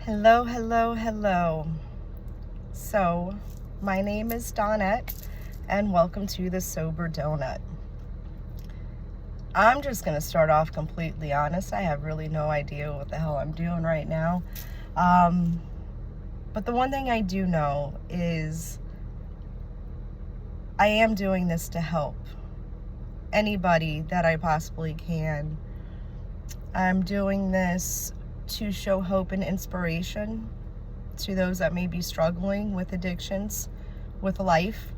Hello, hello, hello. So, my name is Donette, and welcome to the Sober Donut. I'm just going to start off completely honest. I have really no idea what the hell I'm doing right now. But the one thing I do know is I am doing this to help anybody that I possibly can. I'm doing this to show hope and inspiration to those that may be struggling with addictions, with life,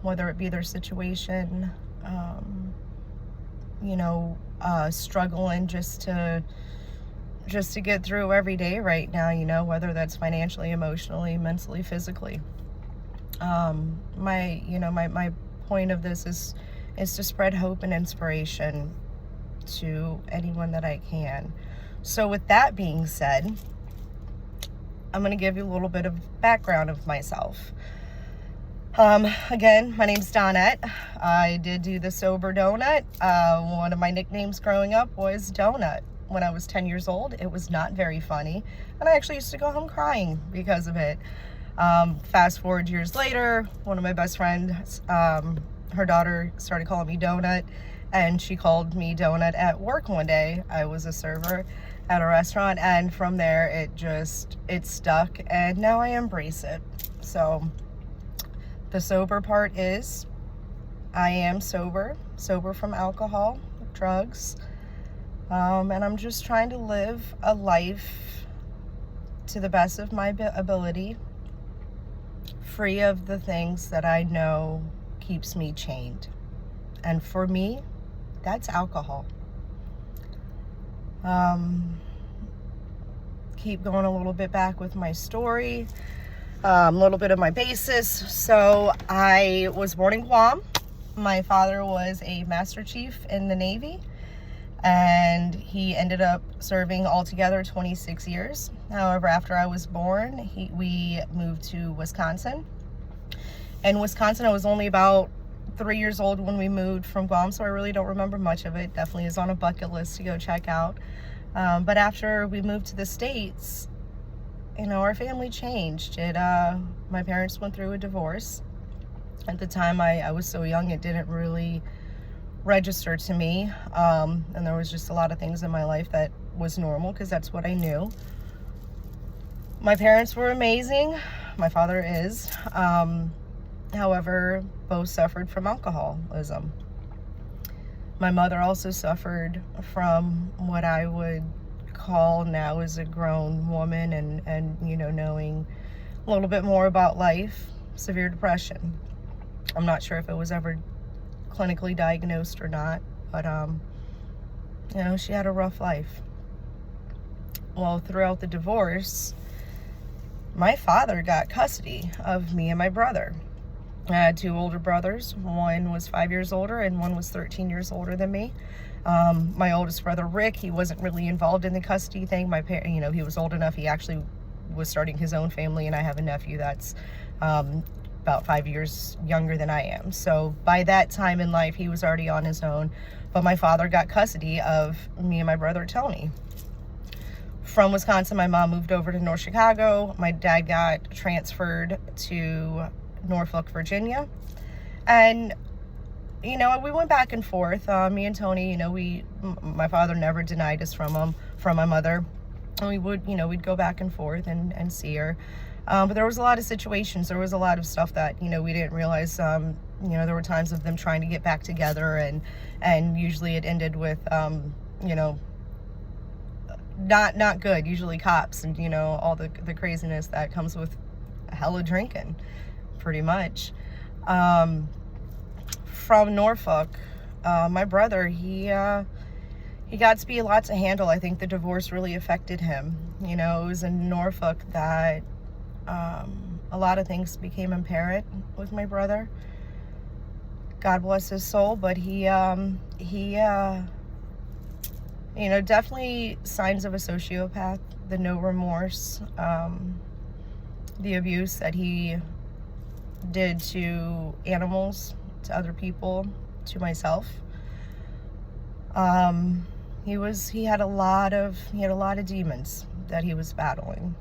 whether it be their situation, struggling just to get through every day right now, whether that's financially, emotionally, mentally, physically. My point of this is to spread hope and inspiration to anyone that I can. So with that being said, I'm going to give you a little bit of background of myself. Again, my name's Donette. I did do the Sober Donut. One of my nicknames growing up was Donut. When I was 10 years old, it was not very funny, and I actually used to go home crying because of it. Fast forward years later, one of my best friends, her daughter started calling me Donut, and she called me Donut at work one day. I was a server at a restaurant, and from there it stuck, and now I embrace it. So the sober part is I am sober from alcohol, drugs, and I'm just trying to live a life to the best of my ability, free of the things that I know keeps me chained. And for me, that's alcohol. Keep going a little bit back with my story, a little bit of my basis. So I was born in Guam. My father was a Master Chief in the Navy, and he ended up serving altogether 26 years. However, after I was born, we moved to Wisconsin. In Wisconsin, I was only about 3 years old when we moved from Guam, so I really don't remember much of it. Definitely is on a bucket list to go check out. But after we moved to the States, our family changed. My parents went through a divorce. At the time, I was so young, it didn't really register to me. And there was just a lot of things in my life that was normal because that's what I knew. My parents were amazing. My father is. However, both suffered from alcoholism. My mother also suffered from what I would call now as a grown woman and knowing a little bit more about life, severe depression. I'm not sure if it was ever clinically diagnosed or not, but she had a rough life. Well, throughout the divorce, my father got custody of me and my brother. I had two older brothers. One was 5 years older and one was 13 years older than me. My oldest brother, Rick, he wasn't really involved in the custody thing. He was old enough. He actually was starting his own family, and I have a nephew that's about 5 years younger than I am. So by that time in life, he was already on his own. But my father got custody of me and my brother, Tony. From Wisconsin, my mom moved over to North Chicago. My dad got transferred to Norfolk, Virginia. And we went back and forth. Me and Tony, my father never denied us from my mother. And we would, we'd go back and forth and see her. But there was a lot of situations. There was a lot of stuff that, we didn't realize. There were times of them trying to get back together, and usually it ended with, not good. Usually cops and, all the craziness that comes with hella drinking, pretty much. From Norfolk, my brother, he got to be a lot to handle. I think the divorce really affected him. It was in Norfolk that a lot of things became apparent with my brother. God bless his soul, but he definitely signs of a sociopath. The no remorse, the abuse that he did to animals, to other people, to myself. He had a lot of demons that he was battling.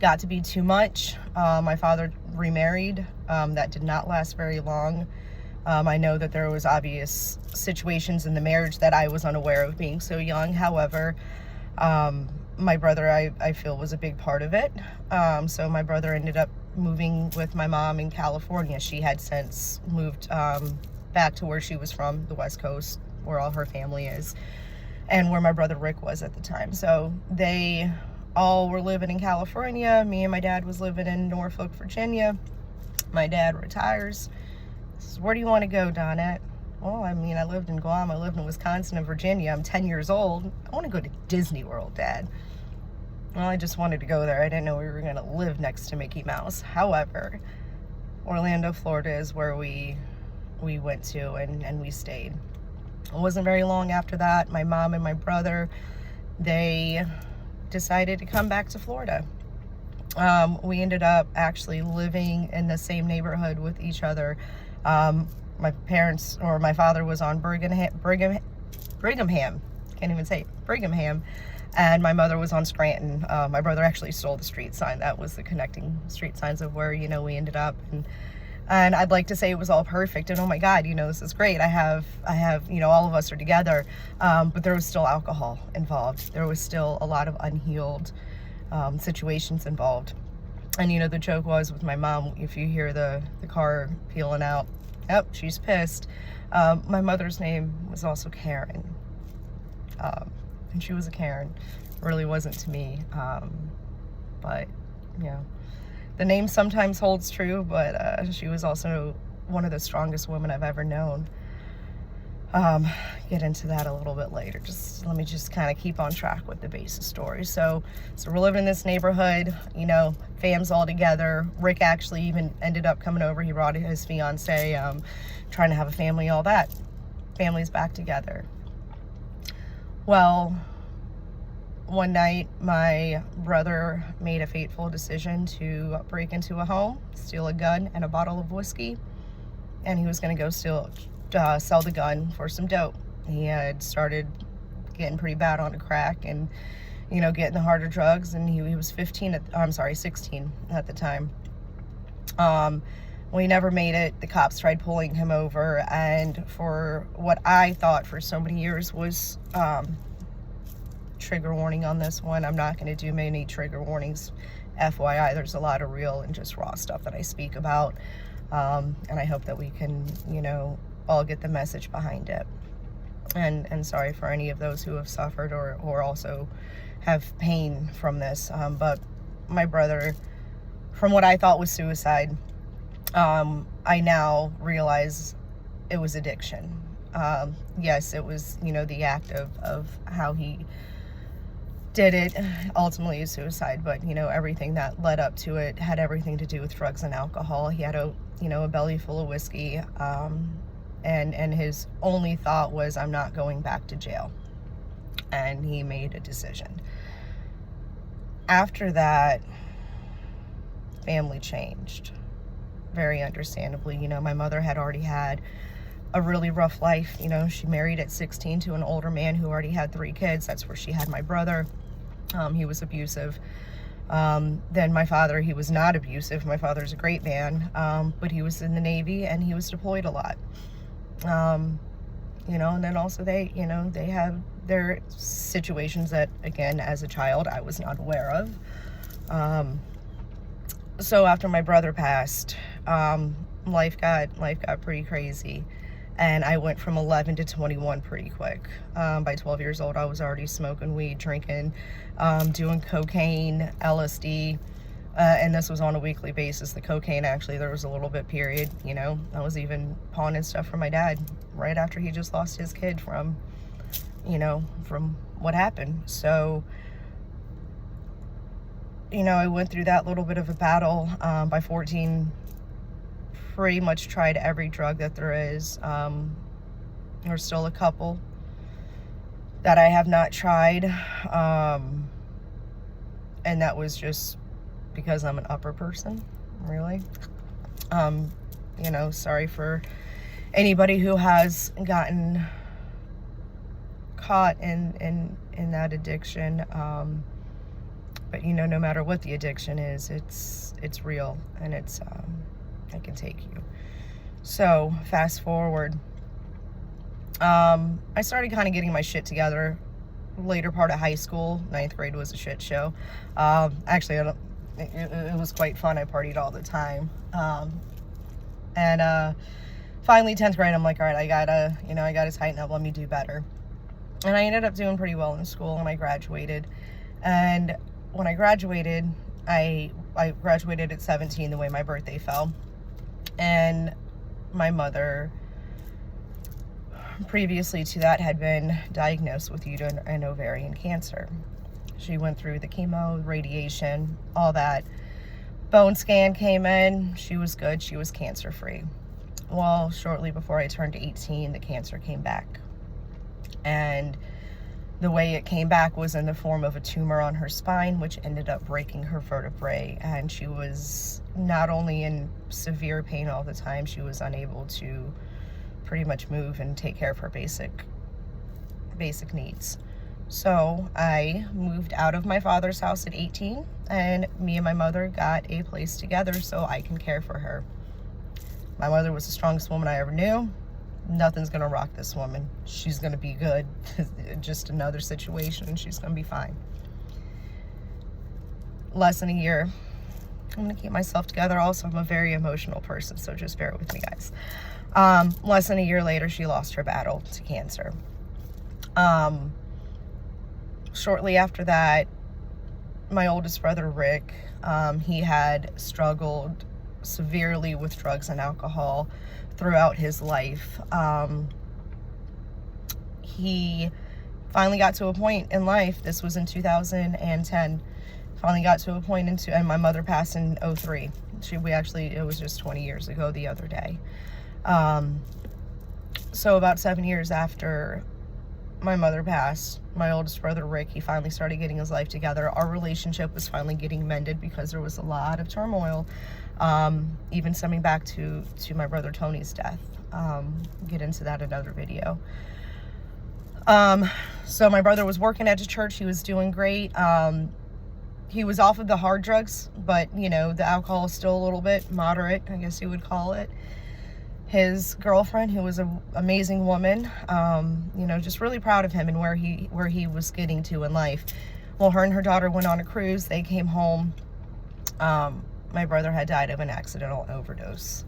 Got to be too much. My father remarried. That did not last very long. I know that there was obvious situations in the marriage that I was unaware of being so young. However, my brother, I feel, was a big part of it. So my brother ended up moving with my mom in California. She had since moved back to where she was from, the West Coast, where all her family is, and where my brother Rick was at the time. So they all were living in California. Me and my dad was living in Norfolk, Virginia. My dad retires. Says, "Where do you want to go, Donette?" Well, I mean, I lived in Guam, I lived in Wisconsin and Virginia. I'm 10 years old. I want to go to Disney World, Dad. Well, I just wanted to go there. I didn't know we were going to live next to Mickey Mouse. However, Orlando, Florida is where we went to, and we stayed. It wasn't very long after that, my mom and my brother, they decided to come back to Florida. We ended up actually living in the same neighborhood with each other. My parents, or my father, was on Brighamham, can't even say it, Brighamham, and my mother was on Scranton. My brother actually stole the street sign. That was the connecting street signs of where, we ended up. And I'd like to say it was all perfect, and oh my God, this is great. I have, all of us are together, but there was still alcohol involved. There was still a lot of unhealed situations involved. And the joke was with my mom, if you hear the car peeling out, yep, she's pissed. My mother's name was also Karen, and she was a Karen. Really wasn't to me, but the name sometimes holds true, but she was also one of the strongest women I've ever known. Get into that a little bit later. Let me kind of keep on track with the basic story. So we're living in this neighborhood, fam's all together. Rick actually even ended up coming over. He brought his fiance, trying to have a family, all that. Family's back together. Well, one night, my brother made a fateful decision to break into a home, steal a gun and a bottle of whiskey, and he was going to go sell the gun for some dope. He had started getting pretty bad on the crack and, getting the harder drugs, and he was 16 at the time. We never made it. The cops tried pulling him over, and for what I thought for so many years was, trigger warning on this one. I'm not going to do many trigger warnings. FYI, there's a lot of real and just raw stuff that I speak about. And I hope that we can, all get the message behind it. And sorry for any of those who have suffered or also have pain from this. But my brother, from what I thought was suicide, I now realize it was addiction. Yes, it was, the act of how he did it, ultimately is suicide, but everything that led up to it had everything to do with drugs and alcohol. He had a belly full of whiskey, and his only thought was, I'm not going back to jail. And he made a decision. After that, family changed, very understandably. My mother had already had a really rough life. She married at 16 to an older man who already had 3 kids. That's where she had my brother. He was abusive. Then my father, he was not abusive. My father's a great man, but he was in the Navy and he was deployed a lot. And then also they have their situations that, again, as a child, I was not aware of. So after my brother passed, life got pretty crazy. And I went from 11 to 21 pretty quick. By 12 years old, I was already smoking weed, drinking, doing cocaine, LSD, and this was on a weekly basis. The cocaine, actually, there was a little bit period, I was even pawning stuff from my dad right after he just lost his kid from what happened. So, I went through that little bit of a battle. By 14, pretty much tried every drug that there is. There's still a couple that I have not tried, and that was just because I'm an upper person, really. Sorry for anybody who has gotten caught in that addiction. But no matter what the addiction is, it's real, and it can take you. So fast forward, I started kind of getting my shit together later part of high school. 9th grade was a shit show. Actually, it was quite fun. I partied all the time. And finally 10th grade, I'm like, all right, I gotta tighten up. Let me do better. And I ended up doing pretty well in school, and I graduated. And when I graduated, I graduated at 17, the way my birthday fell. And my mother, previously to that, had been diagnosed with uterine and ovarian cancer. She went through the chemo, radiation, all that. Bone scan came in. She was good. She was cancer-free. Well, shortly before I turned 18, the cancer came back. And the way it came back was in the form of a tumor on her spine, which ended up breaking her vertebrae. And she was not only in severe pain all the time, she was unable to pretty much move and take care of her basic needs. So I moved out of my father's house at 18, and me and my mother got a place together so I can care for her. My mother was the strongest woman I ever knew. Nothing's gonna rock this woman. She's gonna be good. Just another situation, and she's gonna be fine. Less than a year. I'm gonna keep myself together. Also, I'm a very emotional person, so just bear with me, guys. Less than a year later, she lost her battle to cancer. Shortly after that, my oldest brother, Rick, he had struggled severely with drugs and alcohol throughout his life. He finally got to a point in life, this was in 2010, finally got to a point and my mother passed in 2003. It was just 20 years ago the other day. So about 7 years after my mother passed, my oldest brother, Rick, he finally started getting his life together. Our relationship was finally getting mended because there was a lot of turmoil, even stemming back to my brother Tony's death. Get into that in another video. So my brother was working at the church. He was doing great. He was off of the hard drugs, but the alcohol is still a little bit moderate, I guess you would call it. His girlfriend, who was an amazing woman, just really proud of him and where he was getting to in life. Well, her and her daughter went on a cruise. They came home. My brother had died of an accidental overdose.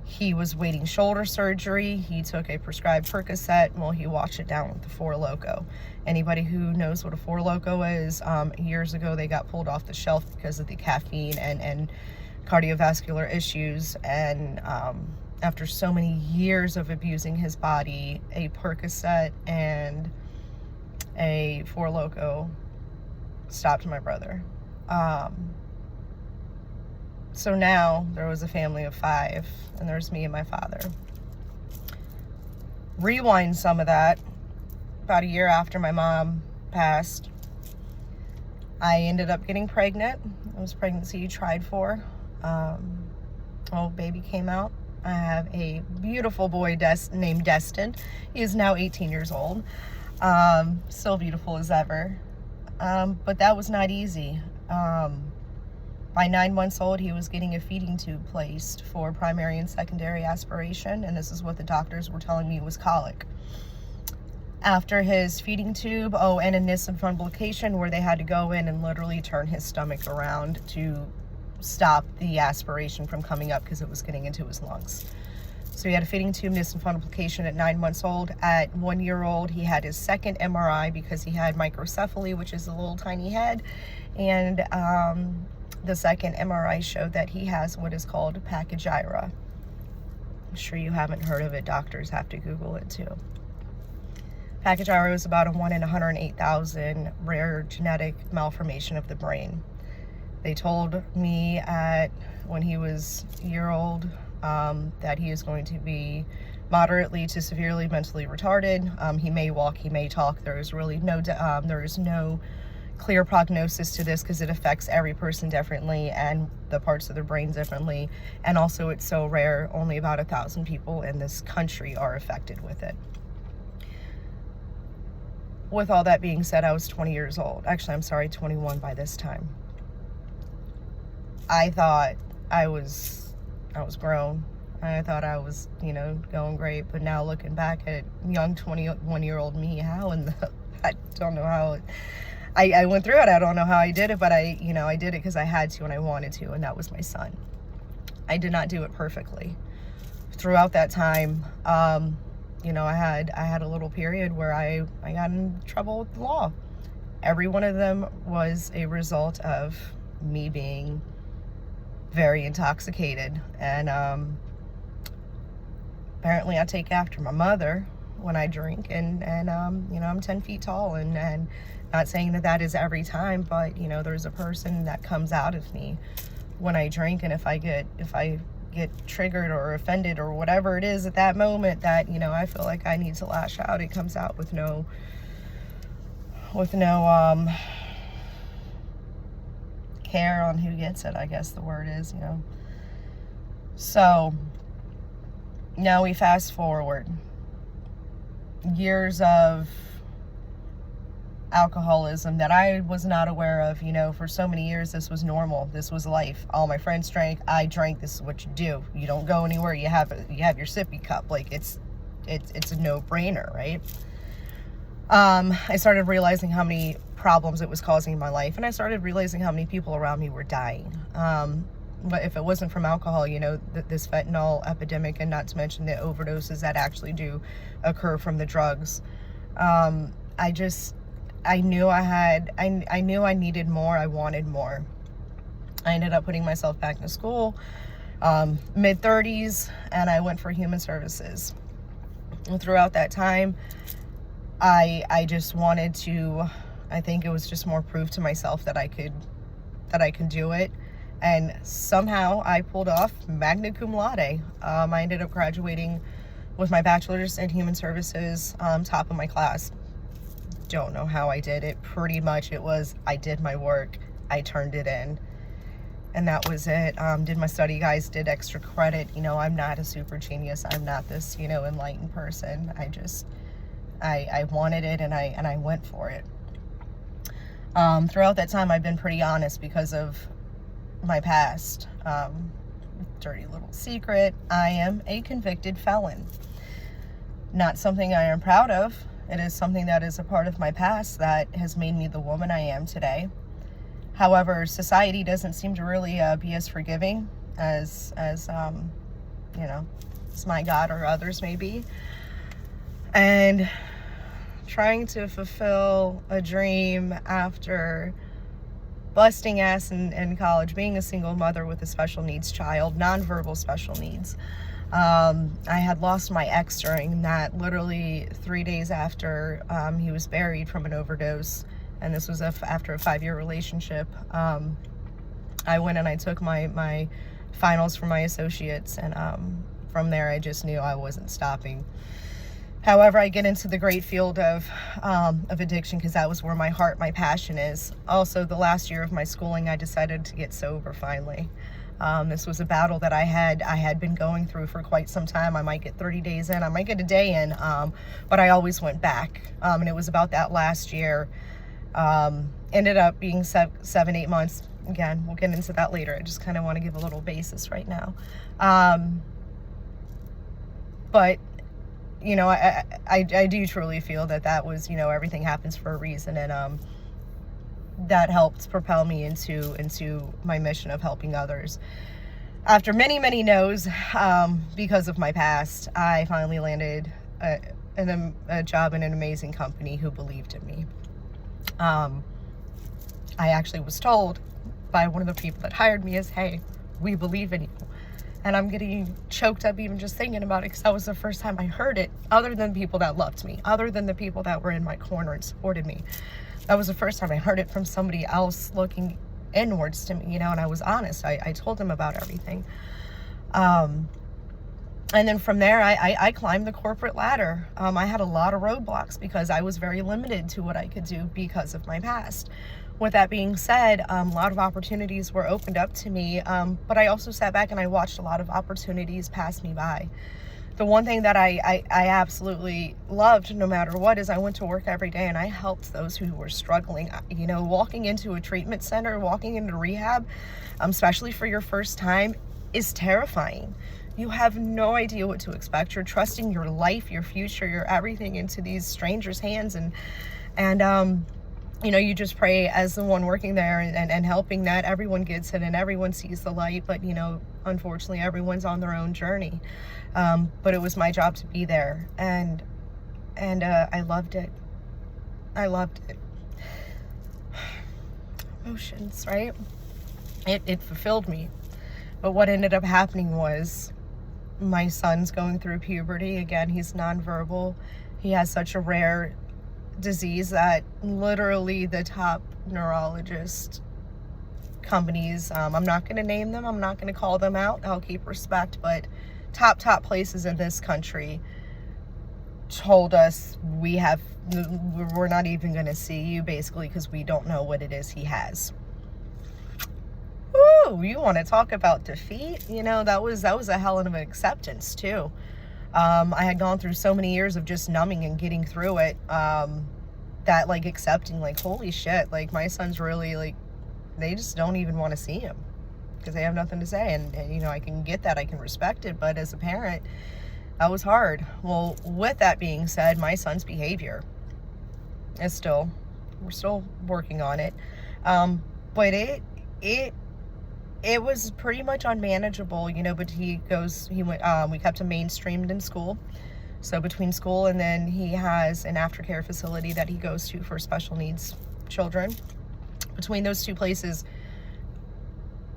He was waiting shoulder surgery. He took a prescribed Percocet. Well, he washed it down with the Four Loko. Anybody who knows what a Four Loko is, years ago they got pulled off the shelf because of the caffeine and cardiovascular issues. And after so many years of abusing his body, a Percocet and a Four Loko stopped my brother. So now there was a family of 5, and there's me and my father. Rewind some of that. About a year after my mom passed, I ended up getting pregnant. It was pregnancy you tried for. Baby came out. I have a beautiful boy named Destin. He is now 18 years old. Still beautiful as ever. But that was not easy. By 9 months old, he was getting a feeding tube placed for primary and secondary aspiration, and this is what the doctors were telling me was colic. After his feeding tube, and a Nissen fundoplication where they had to go in and literally turn his stomach around to stop the aspiration from coming up because it was getting into his lungs. So he had a feeding tube, Nissen fundoplication at 9 months old. At 1 year old, he had his second MRI because he had microcephaly, which is a little tiny head, and the second MRI showed that he has what is called pachygyria. I'm sure you haven't heard of it. Doctors have to Google it too. Pachygyria is about a 1 in 108,000 rare genetic malformation of the brain. They told me when he was a year old that he is going to be moderately to severely mentally retarded. He may walk, he may talk. There is really no clear prognosis to this because it affects every person differently and the parts of their brain differently. And also it's so rare, only about 1,000 people in this country are affected with it. with all that being said, I was 20 years old. Actually, I'm sorry, 21 by this time. I thought I was grown. I thought I was, going great. But now looking back at young 21-year-old me, I don't know how I went through it. I don't know how I did it, but I did it because I had to and I wanted to, and that was my son. I did not do it perfectly. Throughout that time, I had a little period where I got in trouble with the law. Every one of them was a result of me being very intoxicated. And apparently I take after my mother when I drink, and I'm 10 feet tall, and not saying that is every time, but there's a person that comes out of me when I drink. And if I get triggered or offended or whatever it is at that moment that I feel like I need to lash out, it comes out with no care on who gets it, I guess the word is. So now we fast forward years of alcoholism that I was not aware of. For so many years, this was normal. This was life. All my friends drank. I drank. This is what you do. You don't go anywhere. You have your sippy cup. Like it's a no-brainer, right? I started realizing how many problems it was causing in my life, and I started realizing how many people around me were dying. But if it wasn't from alcohol, this fentanyl epidemic, and not to mention the overdoses that actually do occur from the drugs, I knew I knew I needed more. I wanted more. I ended up putting myself back in school, mid-30s, and I went for human services. And throughout that time, I just wanted to, I think it was just more proof to myself that I could do it. And somehow I pulled off magna cum laude. I ended up graduating with my bachelor's in human services, top of my class. Don't know how I did it. Pretty much it was, I did my work, I turned it in, and that was it. Did my study guides, did extra credit. I'm not a super genius. I'm not this, enlightened person. I wanted it, and I went for it. Throughout that time, I've been pretty honest because of my past. Dirty little secret, I am a convicted felon. Not something I am proud of. It is something that is a part of my past that has made me the woman I am today. However, society doesn't seem to really be as forgiving as my God or others may be. And trying to fulfill a dream after busting ass in college, being a single mother with a special needs child, nonverbal special needs. I had lost my ex during that, literally 3 days after he was buried from an overdose, and this was after a 5-year relationship. I went and I took my finals for my associates, and from there I just knew I wasn't stopping. However, I get into the great field of addiction because that was where my heart, my passion is. Also, the last year of my schooling, I decided to get sober finally. This was a battle that I had been going through for quite some time. I might get 30 days in, I might get a day in, but I always went back. And it was about that last year. Ended up being 7-8 months. Again, we'll get into that later. I just kind of want to give a little basis right now. But I do truly feel that was, everything happens for a reason, and that helped propel me into my mission of helping others. After many, many no's, because of my past, I finally landed a job in an amazing company who believed in me. I actually was told by one of the people that hired me is, hey, we believe in you. And I'm getting choked up even just thinking about it, because that was the first time I heard it, other than the people that loved me, other than the people that were in my corner and supported me. That was the first time I heard it from somebody else looking inwards to me, and I was honest. I told them about everything. And then from there, I climbed the corporate ladder. I had a lot of roadblocks because I was very limited to what I could do because of my past. With that being said, a lot of opportunities were opened up to me, but I also sat back and I watched a lot of opportunities pass me by. the one thing that I absolutely loved no matter what is I went to work every day and I helped those who were struggling. You know, walking into a treatment center, walking into rehab, especially for your first time, is terrifying. You have no idea what to expect. You're trusting your life, your future, your everything into these strangers' hands, and you know, you just pray as the one working there and helping that everyone gets it and everyone sees the light. But, you know, unfortunately, everyone's on their own journey. But it was my job to be there. And I loved it. I loved it. Emotions, right? It fulfilled me. But what ended up happening was my son's going through puberty. Again, he's nonverbal. He has such a rare disease that literally the top neurologist companies, I'm not going to name them, I'm not going to call them out, I'll keep respect, but top places in this country told us we're not even going to see you, basically, because we don't know what it is he has. Ooh, you want to talk about defeat? You know, that was a hell of an acceptance too. I had gone through so many years of just numbing and getting through it, that like accepting, like, holy shit, like my son's really, like, they just don't even want to see him because they have nothing to say. And you know, I can get that, I can respect it, but as a parent, that was hard. Well, with that being said, my son's behavior is we're still working on it. But it was pretty much unmanageable, you know, but we kept him mainstreamed in school. So between school and then he has an aftercare facility that he goes to for special needs children. Between those two places,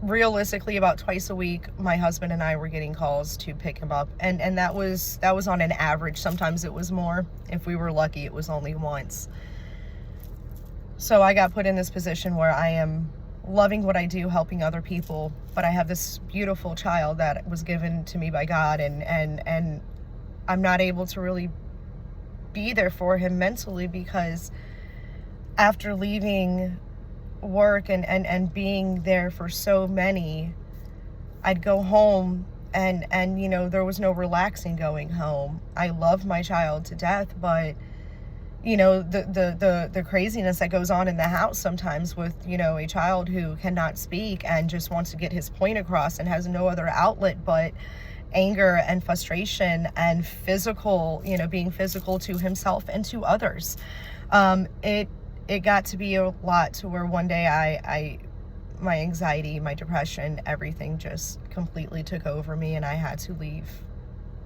realistically about twice a week, my husband and I were getting calls to pick him up. And that was on an average. Sometimes it was more. If we were lucky, it was only once. So I got put in this position where I am loving what I do, helping other people, but I have this beautiful child that was given to me by God, and I'm not able to really be there for him mentally, because after leaving work and being there for so many, I'd go home and you know, there was no relaxing going home. I love my child to death, but you know, the craziness that goes on in the house sometimes with, you know, a child who cannot speak and just wants to get his point across and has no other outlet but anger and frustration and physical, you know, being physical to himself and to others. It got to be a lot to where one day my anxiety, my depression, everything just completely took over me, and I had to leave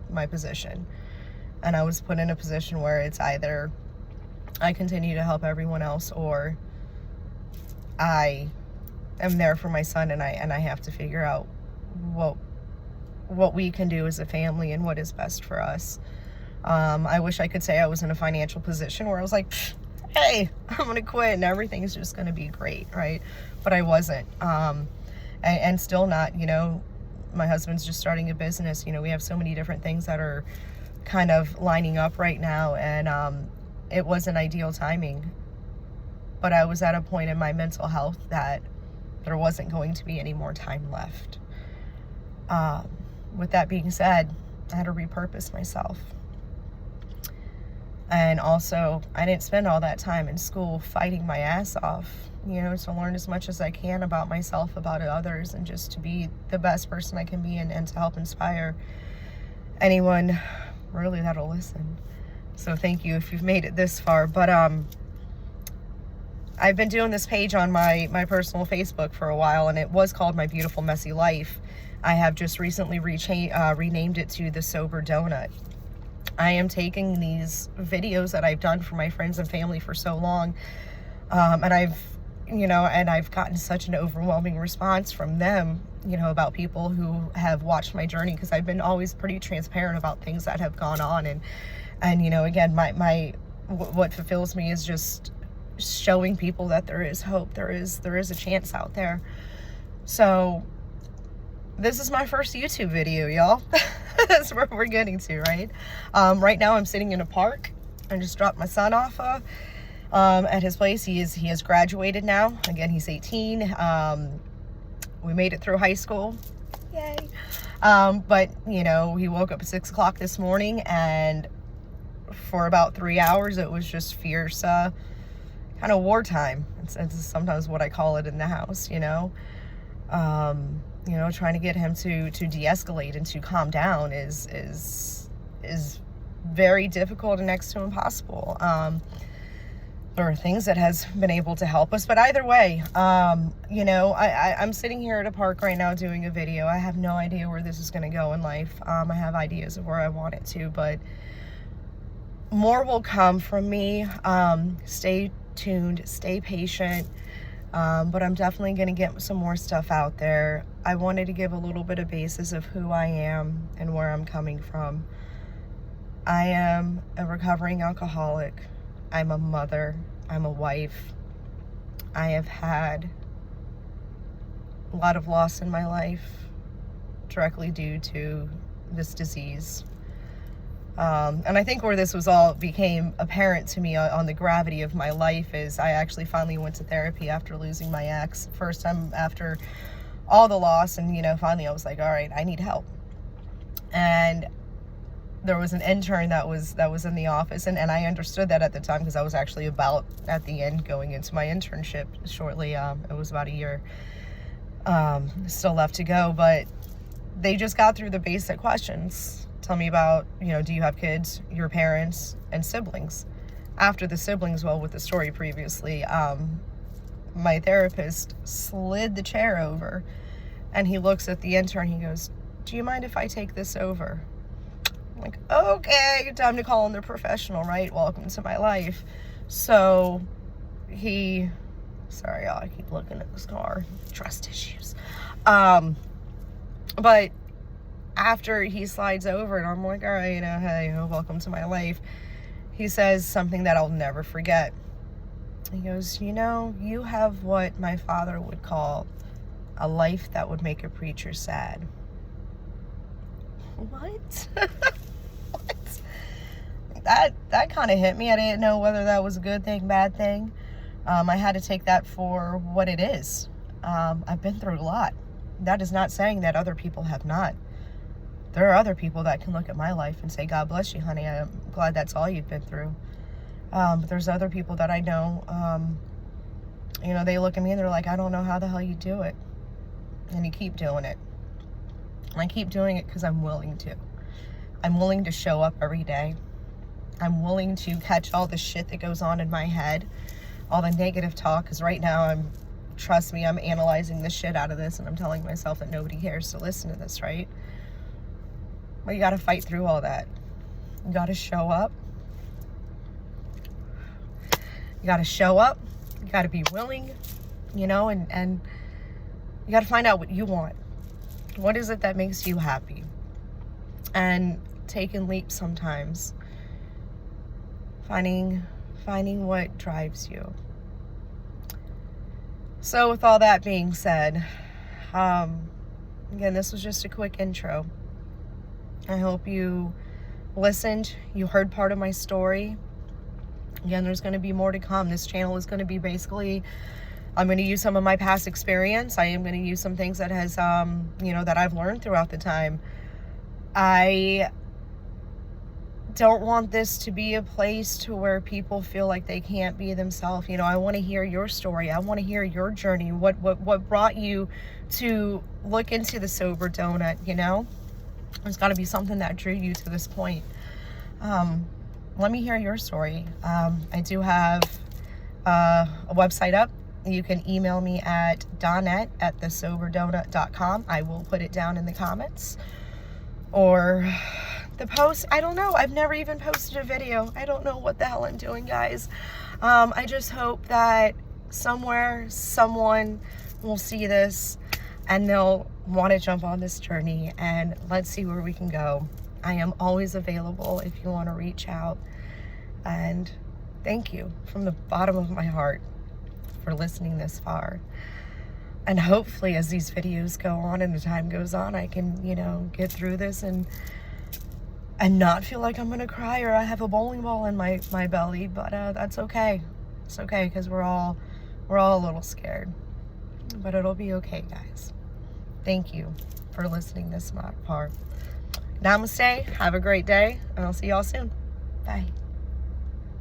my position. And I was put in a position where it's either I continue to help everyone else, or I am there for my son, and I have to figure out what we can do as a family and what is best for us. I wish I could say I was in a financial position where I was like, hey, I'm gonna quit and everything's just gonna be great, right? But I wasn't, and still not. You know, my husband's just starting a business. You know, we have so many different things that are kind of lining up right now, and it wasn't ideal timing, but I was at a point in my mental health that there wasn't going to be any more time left. With that being said, I had to repurpose myself. And also, I didn't spend all that time in school fighting my ass off, you know, to learn as much as I can about myself, about others, and just to be the best person I can be, and to help inspire anyone really that'll listen. So thank you if you've made it this far. But I've been doing this page on my personal Facebook for a while, and it was called My Beautiful Messy Life. I have just recently renamed it to The Sober Donut. I am taking these videos that I've done for my friends and family for so long, and I've gotten such an overwhelming response from them, you know, about people who have watched my journey, because I've been always pretty transparent about things that have gone on, and you know, again, what fulfills me is just showing people that there is hope, there is a chance out there. So this is my first YouTube video, y'all. That's where we're getting to, right? Right now I'm sitting in a park. I just dropped my son off at his place. He has graduated now. Again, he's 18. We made it through high school. Yay. But, you know, he woke up at 6 o'clock this morning, and for about 3 hours, it was just fierce, kind of wartime. It's sometimes what I call it in the house, you know. You know, trying to get him to de-escalate and to calm down is very difficult and next to impossible. There are things that has been able to help us, but either way, you know, I'm sitting here at a park right now doing a video. I have no idea where this is going to go in life. I have ideas of where I want it to, but more will come from me. Stay tuned, stay patient. But I'm definitely going to get some more stuff out there. I wanted to give a little bit of basis of who I am and where I'm coming from. I am a recovering alcoholic. I'm a mother. I'm a wife. I have had a lot of loss in my life directly due to this disease. And I think where this was all became apparent to me on the gravity of my life is I actually finally went to therapy after losing my ex. First time after all the loss, and, you know, finally I was like, all right, I need help. And there was an intern that was in the office, and I understood that at the time because I was actually about at the end going into my internship shortly. It was about a year still left to go, but they just got through the basic questions. Tell me about, you know, do you have kids, your parents, and siblings? After the siblings, well, with the story previously, my therapist slid the chair over, and he looks at the intern. He goes, do you mind if I take this over? I'm like, okay, time to call in the professional, right? Welcome to my life. So sorry, I keep looking at this car. Trust issues. But after he slides over, and I'm like, all right, you know, hey, you know, welcome to my life. He says something that I'll never forget. He goes, you know, you have what my father would call a life that would make a preacher sad. What? What? That kind of hit me. I didn't know whether that was a good thing, bad thing. I had to take that for what it is. I've been through a lot. That is not saying that other people have not. There are other people that can look at my life and say, God bless you, honey. I'm glad that's all you've been through. But there's other people that I know, you know, they look at me and they're like, I don't know how the hell you do it. And you keep doing it. And I keep doing it because I'm willing to. I'm willing to show up every day. I'm willing to catch all the shit that goes on in my head, all the negative talk, because right now trust me, I'm analyzing the shit out of this, and I'm telling myself that nobody cares to listen to this, right? But you got to fight through all that. You got to show up. You got to show up. You got to be willing, you know, and you got to find out what you want. What is it that makes you happy? And taking leaps sometimes. Finding what drives you. So with all that being said, again, this was just a quick intro. I hope you listened, you heard part of my story. Again, there's going to be more to come. This channel is going to be basically, I'm going to use some of my past experience. I am going to use some things that has, you know, that I've learned throughout the time. I don't want this to be a place to where people feel like they can't be themselves. You know, I want to hear your story. I want to hear your journey. What brought you to look into the Sober Donut, you know? There's got to be something that drew you to this point. Let me hear your story. I do have a website up. You can email me at donette@thesoberdonut.com. I will put it down in the comments. Or the post. I don't know. I've never even posted a video. I don't know what the hell I'm doing, guys. I just hope that somewhere, someone will see this and they'll want to jump on this journey, and let's see where we can go. I am always available if you want to reach out. And thank you from the bottom of my heart for listening this far. And hopefully as these videos go on and the time goes on, I can, you know, get through this and not feel like I'm gonna cry or I have a bowling ball in my belly. But that's okay. It's okay, because we're all a little scared. But it'll be okay, guys. Thank you. for listening this far. Namaste. Have a great day, and I'll see y'all soon. Bye.